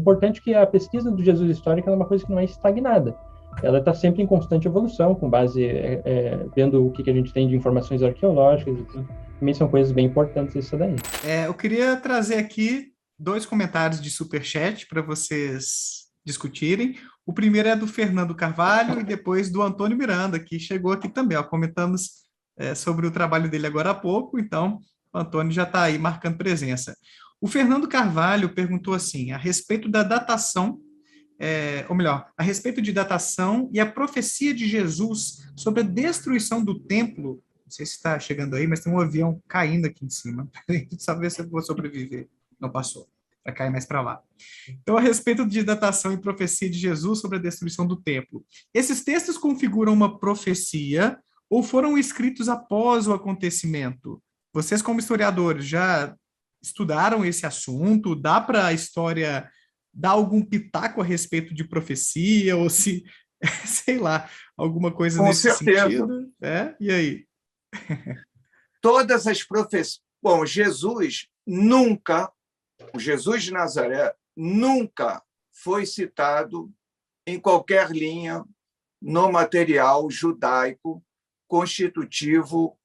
importante que a pesquisa do Jesus histórico é uma coisa que não é estagnada. Ela está sempre em constante evolução, com base, vendo o que a gente tem de informações arqueológicas e tudo. Também são coisas bem importantes isso daí. Eu queria trazer aqui 2 comentários de superchat para vocês discutirem. O primeiro é do Fernando Carvalho e depois do Antônio Miranda, que chegou aqui também. Ó, comentamos sobre o trabalho dele agora há pouco, então o Antônio já está aí marcando presença. O Fernando Carvalho perguntou assim, a respeito da datação, ou melhor, a respeito de datação e a profecia de Jesus sobre a destruição do templo. Não sei se está chegando aí, mas tem um avião caindo aqui em cima. Saber se eu vou sobreviver. Não passou. Vai cair mais para lá. Então, a respeito de datação e profecia de Jesus sobre a destruição do templo. Esses textos configuram uma profecia ou foram escritos após o acontecimento? Vocês, como historiadores, já estudaram esse assunto? Dá para a história dar algum pitaco a respeito de profecia? Ou se, sei lá, alguma coisa Com nesse certeza. sentido? E aí? Todas as profecias... Bom, o Jesus de Nazaré nunca foi citado em qualquer linha no material judaico constitutivo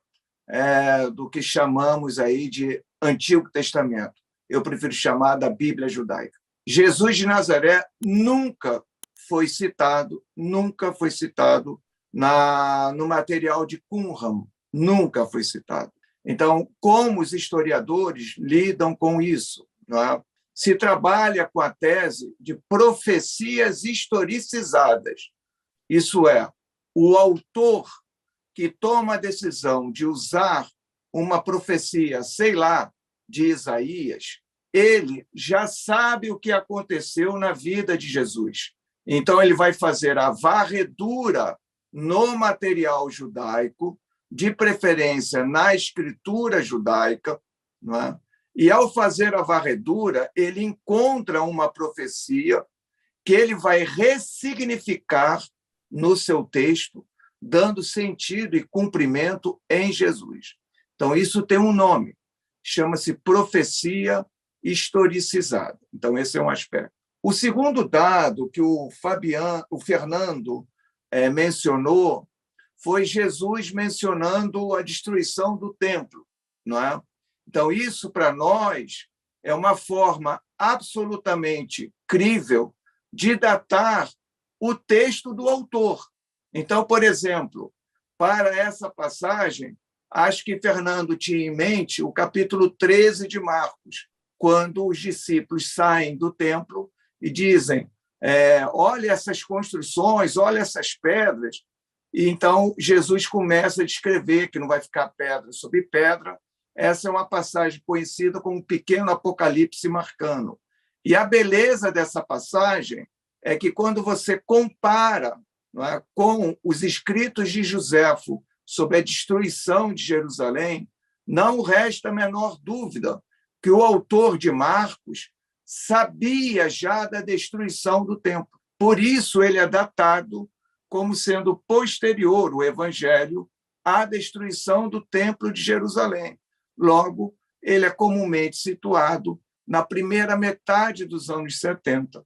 do que chamamos aí de Antigo Testamento. Eu prefiro chamar da Bíblia judaica. Jesus de Nazaré nunca foi citado no material de Qumran, nunca foi citado. Então, como os historiadores lidam com isso? Não é? Se trabalha com a tese de profecias historicizadas, isso é, o autor que toma a decisão de usar uma profecia, sei lá, de Isaías, ele já sabe o que aconteceu na vida de Jesus. Então, ele vai fazer a varredura no material judaico, de preferência na escritura judaica, não é? E, ao fazer a varredura, ele encontra uma profecia que ele vai ressignificar no seu texto, dando sentido e cumprimento em Jesus. Então, isso tem um nome, chama-se profecia historicizada. Então, esse é um aspecto. O segundo dado que o Fernando mencionou foi Jesus mencionando a destruição do templo, não é? Então, isso, para nós, é uma forma absolutamente crível de datar o texto do autor. Então, por exemplo, para essa passagem, acho que Fernando tinha em mente o capítulo 13 de Marcos, quando os discípulos saem do templo e dizem, olha essas construções, olha essas pedras. E então Jesus começa a descrever que não vai ficar pedra sobre pedra. Essa é uma passagem conhecida como um pequeno Apocalipse marcano. E a beleza dessa passagem é que, quando você compara, não é, com os escritos de Joséfo sobre a destruição de Jerusalém, não resta a menor dúvida que o autor de Marcos sabia já da destruição do templo. Por isso, ele é datado como sendo posterior, o Evangelho, à destruição do templo de Jerusalém. Logo, ele é comumente situado na primeira metade dos anos 70.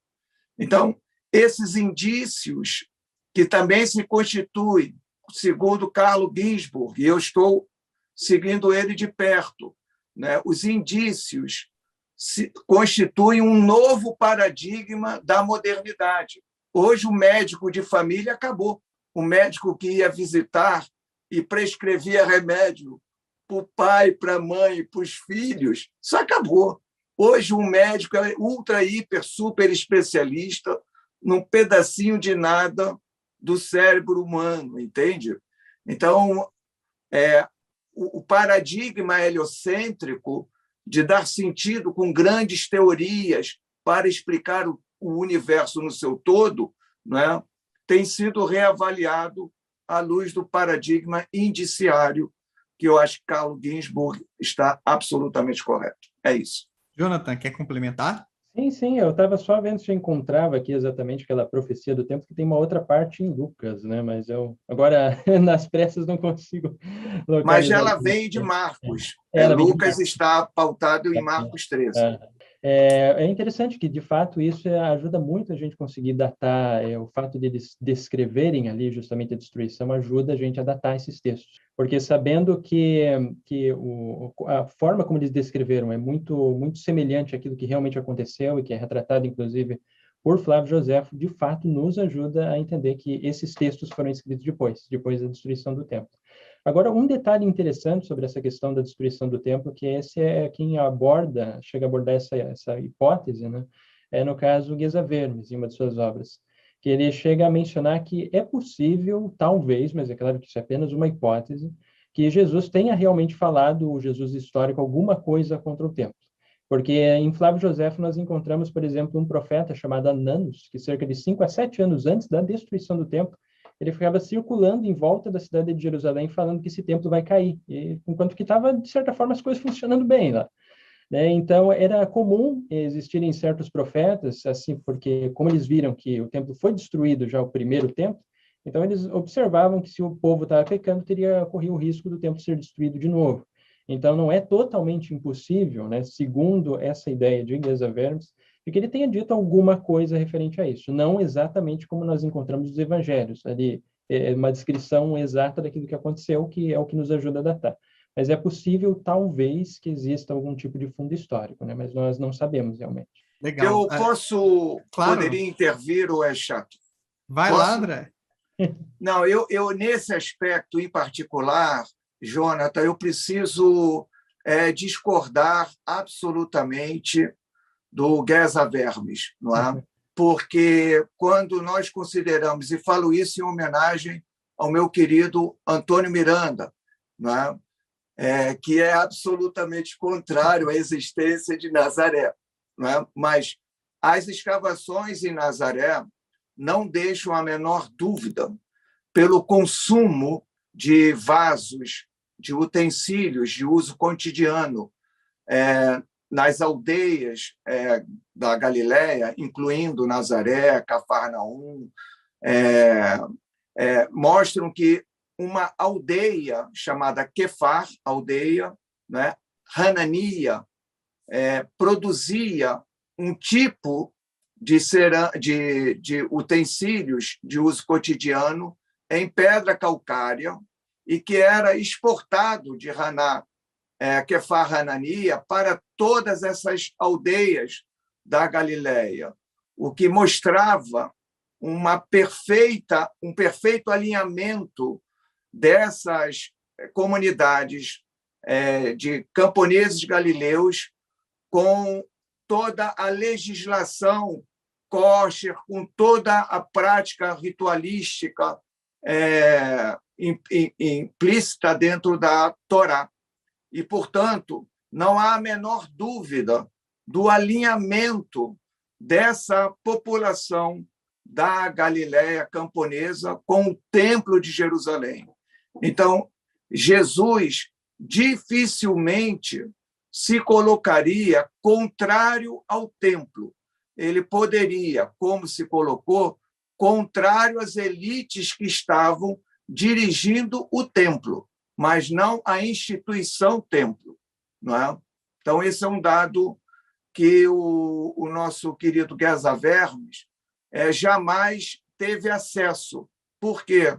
Então, esses indícios, que também se constituem, segundo Carlo Ginzburg, e eu estou seguindo ele de perto, né? Os indícios constituem um novo paradigma da modernidade. Hoje, o médico de família acabou. O médico que ia visitar e prescrevia remédio para o pai, para a mãe, para os filhos, isso acabou. Hoje, um médico é ultra, hiper, super especialista num pedacinho de nada do cérebro humano, entende? Então, o paradigma heliocêntrico de dar sentido com grandes teorias para explicar o universo no seu todo, né, tem sido reavaliado à luz do paradigma indiciário, que eu acho que Carlo Ginzburg está absolutamente correto. É isso. Jonathan, quer complementar? Sim, eu estava só vendo se eu encontrava aqui exatamente aquela profecia do tempo, que tem uma outra parte em Lucas, né? Mas eu, agora, nas pressas, não consigo localizar. Mas ela vem de Marcos. Lucas está pautado em Marcos 13. É interessante que, de fato, isso ajuda muito a gente conseguir datar, o fato de eles descreverem ali justamente a destruição ajuda a gente a datar esses textos, porque sabendo que a forma como eles descreveram é muito semelhante àquilo que realmente aconteceu e que é retratado, inclusive, por Flávio Josefo, de fato, nos ajuda a entender que esses textos foram escritos depois da destruição do templo. Agora, um detalhe interessante sobre essa questão da destruição do templo, que esse é quem chega a abordar essa hipótese, né? É, no caso, Geza Vermes, em uma de suas obras, que ele chega a mencionar que é possível, talvez, mas é claro que isso é apenas uma hipótese, que Jesus tenha realmente falado, o Jesus histórico, alguma coisa contra o templo. Porque em Flávio Josefo nós encontramos, por exemplo, um profeta chamado Ananos, que cerca de 5 a 7 anos antes da destruição do templo, ele ficava circulando em volta da cidade de Jerusalém falando que esse templo vai cair, enquanto que estava, de certa forma, as coisas funcionando bem lá. Né? Então, era comum existirem certos profetas, assim, porque como eles viram que o templo foi destruído já o primeiro templo, então eles observavam que se o povo estava pecando, corria o risco do templo ser destruído de novo. Então, não é totalmente impossível, né, segundo essa ideia de Geza Vermes, de que ele tenha dito alguma coisa referente a isso. Não exatamente como nós encontramos nos evangelhos, ali é uma descrição exata daquilo que aconteceu, que é o que nos ajuda a datar. Mas é possível, talvez, que exista algum tipo de fundo histórico, né? Mas nós não sabemos realmente. Legal. Poderia intervir ou é chato? Vai lá, André. Não, eu nesse aspecto em particular, Jonathan, eu preciso discordar absolutamente do Geza Vermes, não é? Porque quando nós consideramos, e falo isso em homenagem ao meu querido Antônio Miranda, não é? Que é absolutamente contrário à existência de Nazaré, não é? Mas as escavações em Nazaré não deixam a menor dúvida pelo consumo de vasos, de utensílios de uso cotidiano nas aldeias da Galiléia, incluindo Nazaré, Cafarnaum, mostram que uma aldeia chamada Quefar, né, Hanania, produzia um tipo de utensílios de uso cotidiano em pedra calcária e que era exportado de Quefar Hanania para todas essas aldeias da Galiléia, o que mostrava um perfeito alinhamento dessas comunidades de camponeses galileus com toda a legislação kosher, com toda a prática ritualística implícita dentro da Torá. E, portanto, não há a menor dúvida do alinhamento dessa população da Galiléia camponesa com o Templo de Jerusalém. Então, Jesus dificilmente se colocaria contrário ao templo. Ele poderia, como se colocou, contrário às elites que estavam dirigindo o templo, mas não a instituição templo, não é? Então, esse é um dado que o nosso querido Geza Vermes jamais teve acesso. Por quê?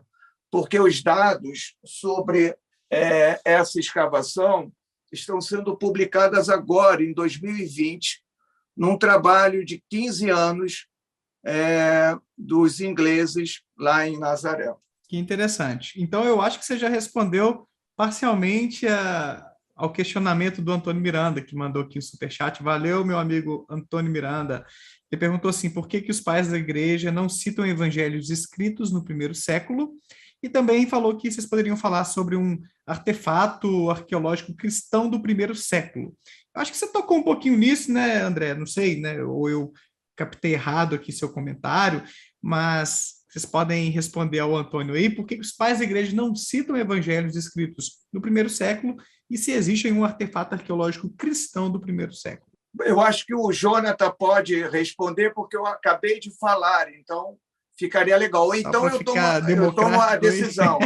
Porque os dados sobre essa escavação estão sendo publicados agora, em 2020, num trabalho de 15 anos dos ingleses lá em Nazaré. Que interessante. Então, eu acho que você já respondeu parcialmente ao questionamento do Antônio Miranda, que mandou aqui o superchat. Valeu, meu amigo Antônio Miranda. Ele perguntou assim, por que os pais da igreja não citam evangelhos escritos no primeiro século? E também falou que vocês poderiam falar sobre um artefato arqueológico cristão do primeiro século. Eu acho que você tocou um pouquinho nisso, né, André? Não sei, né? Ou eu captei errado aqui seu comentário, mas vocês podem responder ao Antônio aí, por que os pais da igreja não citam evangelhos escritos no primeiro século e se existe um artefato arqueológico cristão do primeiro século? Eu acho que o Jonathan pode responder, porque eu acabei de falar, então ficaria legal. Ou então eu tomo a decisão.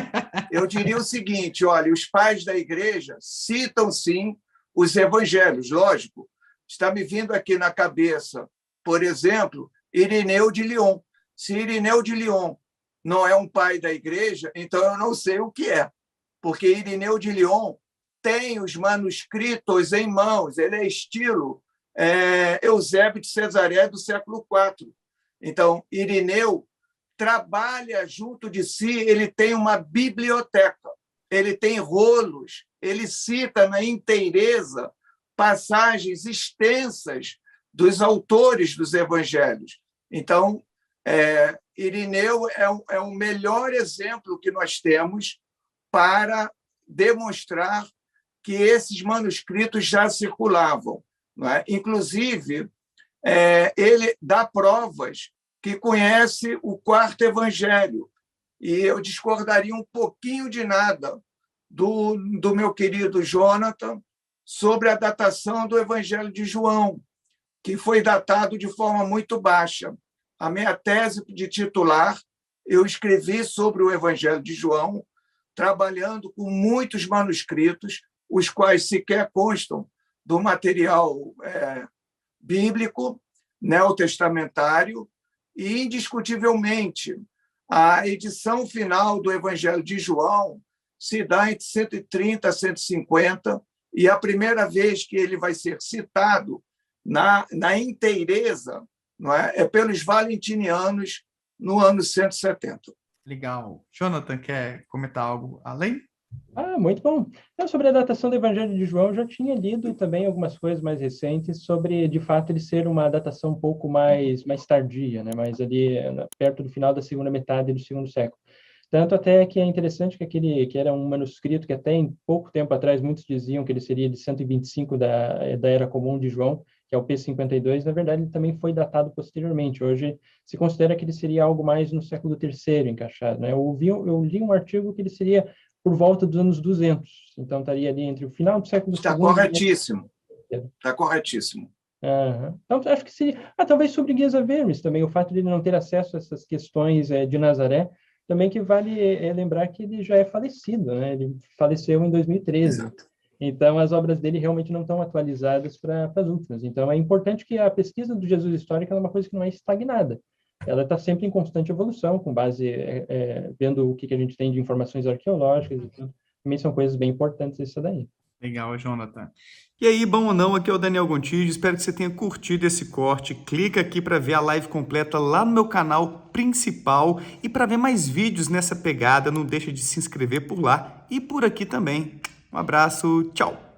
Eu diria o seguinte, olha, os pais da igreja citam, sim, os evangelhos, lógico, Está me vindo aqui na cabeça, por exemplo, Irineu de Lyon. Se Irineu de Lyon não é um pai da igreja, então eu não sei o que é, porque Irineu de Lyon tem os manuscritos em mãos, ele é estilo Eusébio de Cesaré do século IV. Então, Irineu trabalha junto de si, ele tem uma biblioteca, ele tem rolos, ele cita na inteireza passagens extensas dos autores dos evangelhos. Então, Irineu é o melhor exemplo que nós temos para demonstrar que esses manuscritos já circulavam, não é? Inclusive, ele dá provas que conhece o quarto evangelho, e eu discordaria um pouquinho de nada do meu querido Jonathan sobre a datação do evangelho de João, que foi datado de forma muito baixa. A minha tese de titular, eu escrevi sobre o evangelho de João, trabalhando com muitos manuscritos, os quais sequer constam do material bíblico, neotestamentário, e, indiscutivelmente, a edição final do Evangelho de João se dá entre 130 a 150, e a primeira vez que ele vai ser citado na inteireza, não é pelos valentinianos no ano 170. Legal. Jonathan, quer comentar algo além? Muito bom. Então, sobre a datação do Evangelho de João, eu já tinha lido também algumas coisas mais recentes sobre, de fato, ele ser uma datação um pouco mais tardia, né? Mais ali perto do final da segunda metade do segundo século. Tanto até que é interessante que era um manuscrito que até em pouco tempo atrás muitos diziam que ele seria de 125 da Era Comum de João, que é o P52, na verdade ele também foi datado posteriormente. Hoje se considera que ele seria algo mais no século III encaixado, né? Eu li um artigo que ele seria por volta dos anos 200, então estaria ali entre o final do século II... Está corretíssimo. Está corretíssimo. Então, acho que seria... talvez sobre Geza Vermes também, o fato de ele não ter acesso a essas questões de Nazaré, também que vale lembrar que ele já é falecido, né? Ele faleceu em 2013. Exato. Então, as obras dele realmente não estão atualizadas para as últimas. Então, é importante que a pesquisa do Jesus histórico é uma coisa que não é estagnada. Ela está sempre em constante evolução, com base, vendo o que a gente tem de informações arqueológicas. Então, também são coisas bem importantes isso daí. Legal, Jonathan. E aí, bom ou não, aqui é o Daniel Gontijo, espero que você tenha curtido esse corte. Clica aqui para ver a live completa lá no meu canal principal e para ver mais vídeos nessa pegada, não deixa de se inscrever por lá e por aqui também. Um abraço, tchau!